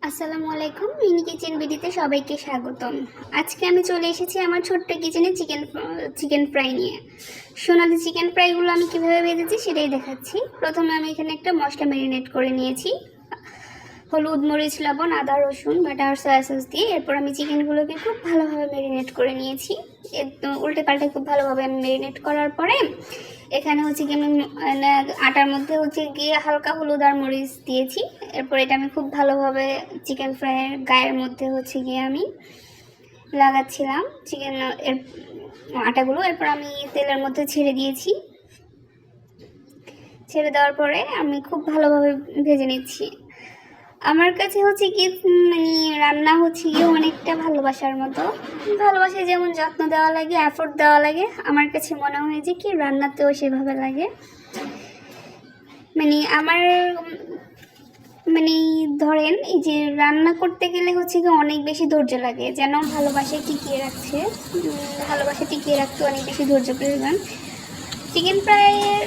আসসালামু আলাইকুম, mini kitchen বিডিতে সবাইকে স্বাগতম। আজকে আমি চলে এসেছি আমার ছোট্ট কিচেনে চিকেন ফ্রাই নিয়ে। সোনালি চিকেন ফ্রাইগুলো আমি কীভাবে ভেজেছি সেটাই দেখাচ্ছি। প্রথমে আমি এখানে একটা মশলা ম্যারিনেট করে নিয়েছি, হলুদ, মরিচ, লবণ, আদা, রসুন বাটা আর সয়া সস দিয়ে। এরপর আমি চিকেনগুলোকে খুব ভালোভাবে ম্যারিনেট করে নিয়েছি। উল্টে পাল্টে খুব ভালোভাবে আমি ম্যারিনেট করার পরে এখানে হচ্ছে কি আমি আটার মধ্যে হচ্ছে গিয়ে হালকা হলুদ আর মরিচ দিয়েছি। এরপর এটা আমি খুব ভালোভাবে চিকেন ফ্রাইয়ের গায়ের মধ্যে হচ্ছে গিয়ে আমি লাগাচ্ছিলাম চিকেন এর আটাগুলো। এরপর আমি তেলের মধ্যে ছেড়ে দিয়েছি। ছেড়ে দেওয়ার পরে আমি খুব ভালোভাবে ভেজে নিচ্ছি। আমার কাছে হচ্ছে কি মানে রান্না হচ্ছে গিয়ে অনেকটা ভালোবাসার মতো। ভালোবাসায় যেমন যত্ন দেওয়া লাগে, এফোর্ট দেওয়া লাগে, আমার কাছে মনে হয় যে কি রান্নাতেও সেভাবে লাগে। আমার ধরেন এই যে রান্না করতে গেলে হচ্ছে কি অনেক বেশি ধৈর্য লাগে, যেন ভালোবাসা টিকিয়ে রাখতে অনেক বেশি ধৈর্য প্রয়োজন। চিকেন ফ্রাইয়ের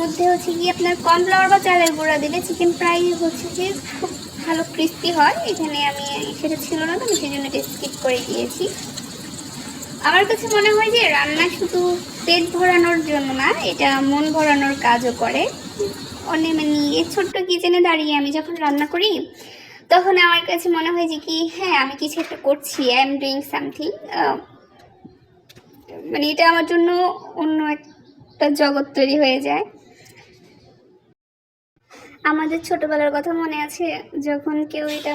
মধ্যে হচ্ছে কি আপনার কর্নফ্লাওয়ার বা চালের গুঁড়া দিলে চিকেন ফ্রাই হচ্ছে যে খুব ভালো ক্রিস্পি হয়। এখানে আমি সেটা ছিল না, আমি সেই জন্য এটা স্কিপ করে দিয়েছি। আমার কাছে মনে হয় যে রান্না শুধু পেট ভরানোর জন্য না, এটা মন ভরানোর কাজও করে। এই ছোট্ট কিচেনে দাঁড়িয়ে আমি যখন রান্না করি তখন আমার কাছে মনে হয় যে কি হ্যাঁ, আমি কিছু একটা করছি, আই এম ডুইং সামথিং। এটা আমার জন্য অন্য একটা জগৎ তৈরি হয়ে যায়। আমাদের ছোটবেলার কথা মনে আছে, যখন কেউ এটা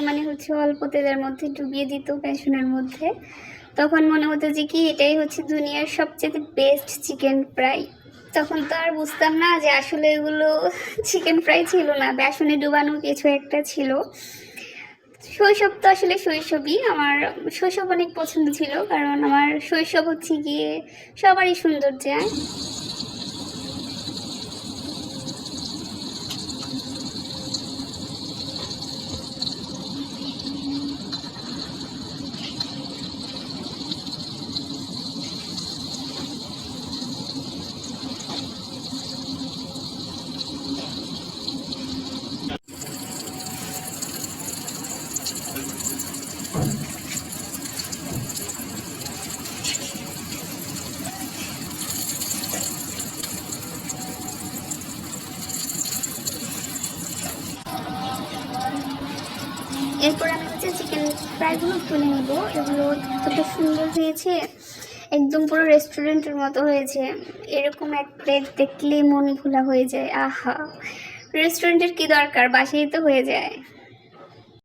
অল্প তেলের মধ্যে ডুবিয়ে দিত বেসনের মধ্যে, তখন মনে হতো যে কি এটাই হচ্ছে দুনিয়ার সবচেয়ে বেস্ট চিকেন ফ্রাই। তখন তো আর বুঝতাম না যে আসলে এগুলো চিকেন ফ্রাই ছিল না, বেসনে ডুবানো কিছু একটা ছিল। শৈশব তো আসলে শৈশবই। আমার শৈশব অনেক পছন্দ ছিল, কারণ আমার শৈশব হচ্ছে গিয়ে সবারই সুন্দর যায়। এরপর আমি হচ্ছে চিকেন ফ্রাইগুলো তুলে নেব। এগুলো কত সুন্দর হয়েছে, একদম পুরো রেস্টুরেন্টের মতো হয়েছে। এরকম এক প্লেট দেখলেই মন ভোলা হয়ে যায়। আহা, রেস্টুরেন্টের কি দরকার, বাসায় তো হয়ে যায়।